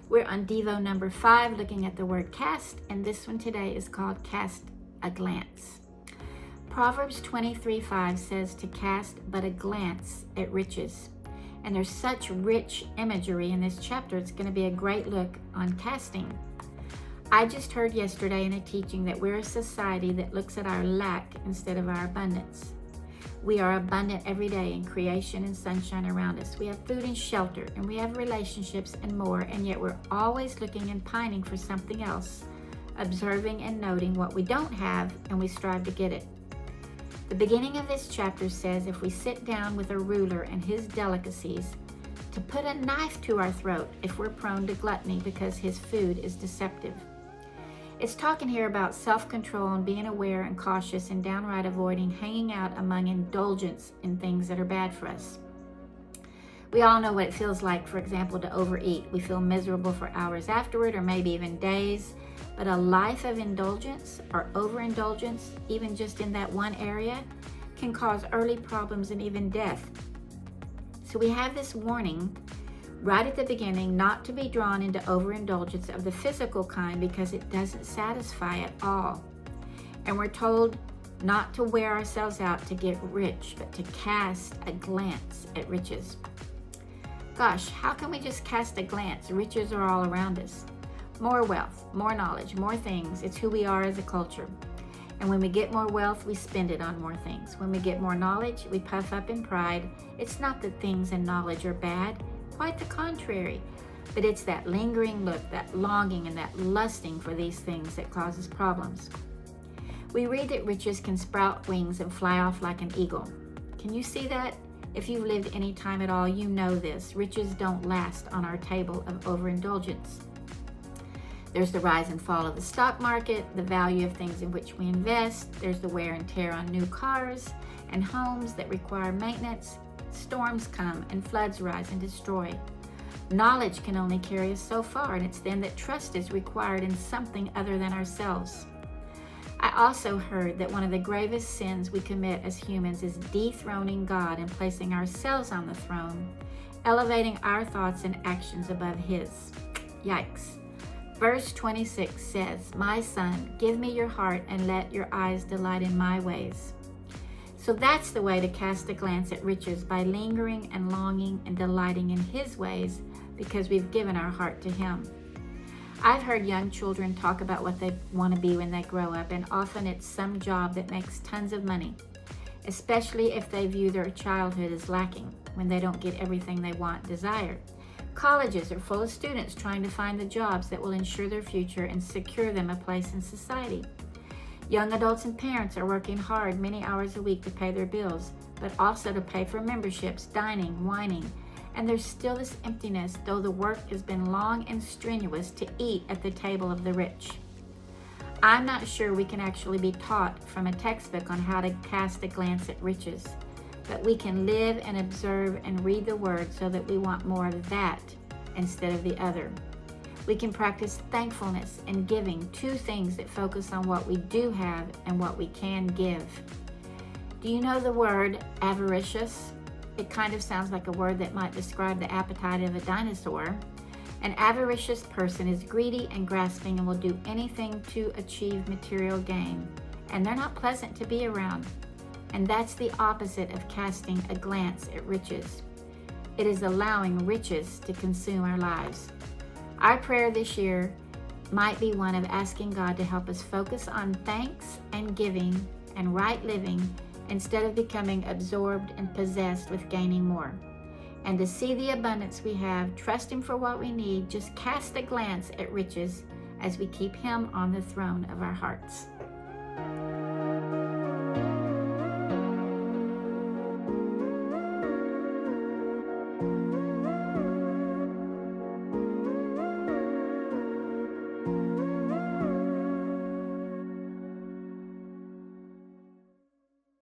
We're on Devo number 5, looking at the word cast, and this one today is called Cast a Glance. Proverbs 23:5 says to cast but a glance at riches. And there's such rich imagery in this chapter, it's going to be a great look on casting. I just heard yesterday in a teaching that we're a society that looks at our lack instead of our abundance. We are abundant every day in creation and sunshine around us. We have food and shelter, and we have relationships and more, and yet we're always looking and pining for something else, observing and noting what we don't have, and we strive to get it. The beginning of this chapter says if we sit down with a ruler and his delicacies, to put a knife to our throat if we're prone to gluttony because his food is deceptive. It's talking here about self-control and being aware and cautious and downright avoiding hanging out among indulgence in things that are bad for us. We all know what it feels like, for example, to overeat. We feel miserable for hours afterward or maybe even days. But a life of indulgence or overindulgence, even just in that one area, can cause early problems and even death. So we have this warning right at the beginning not to be drawn into overindulgence of the physical kind because it doesn't satisfy at all. And we're told not to wear ourselves out to get rich, but to cast a glance at riches. Gosh, how can we just cast a glance? Riches are all around us. More wealth, more knowledge, more things. It's who we are as a culture. And when we get more wealth, we spend it on more things. When we get more knowledge, we puff up in pride. It's not that things and knowledge are bad. Quite the contrary. But it's that lingering look, that longing, and that lusting for these things that causes problems. We read that riches can sprout wings and fly off like an eagle. Can you see that? If you've lived any time at all, you know this. Riches don't last on our table of overindulgence. There's the rise and fall of the stock market, the value of things in which we invest. There's the wear and tear on new cars and homes that require maintenance. Storms come and floods rise and destroy. Knowledge can only carry us so far, and it's then that trust is required in something other than ourselves. I also heard that one of the gravest sins we commit as humans is dethroning God and placing ourselves on the throne, elevating our thoughts and actions above His. Yikes. Verse 26 says, "My son, give me your heart and let your eyes delight in my ways." So that's the way to cast a glance at riches, by lingering and longing and delighting in His ways because we've given our heart to Him. I've heard young children talk about what they want to be when they grow up, and often it's some job that makes tons of money, especially if they view their childhood as lacking when they don't get everything they want, desire. Colleges are full of students trying to find the jobs that will ensure their future and secure them a place in society. Young adults and parents are working hard many hours a week to pay their bills, but also to pay for memberships, dining, wining, and there's still this emptiness, though the work has been long and strenuous to eat at the table of the rich. I'm not sure we can actually be taught from a textbook on how to cast a glance at riches, but we can live and observe and read the Word so that we want more of that instead of the other. We can practice thankfulness and giving, two things that focus on what we do have and what we can give. Do you know the word avaricious? It kind of sounds like a word that might describe the appetite of a dinosaur. An avaricious person is greedy and grasping and will do anything to achieve material gain, and they're not pleasant to be around. And that's the opposite of casting a glance at riches. It is allowing riches to consume our lives. Our prayer this year might be one of asking God to help us focus on thanks and giving and right living instead of becoming absorbed and possessed with gaining more. And to see the abundance we have, trust Him for what we need, just cast a glance at riches as we keep Him on the throne of our hearts.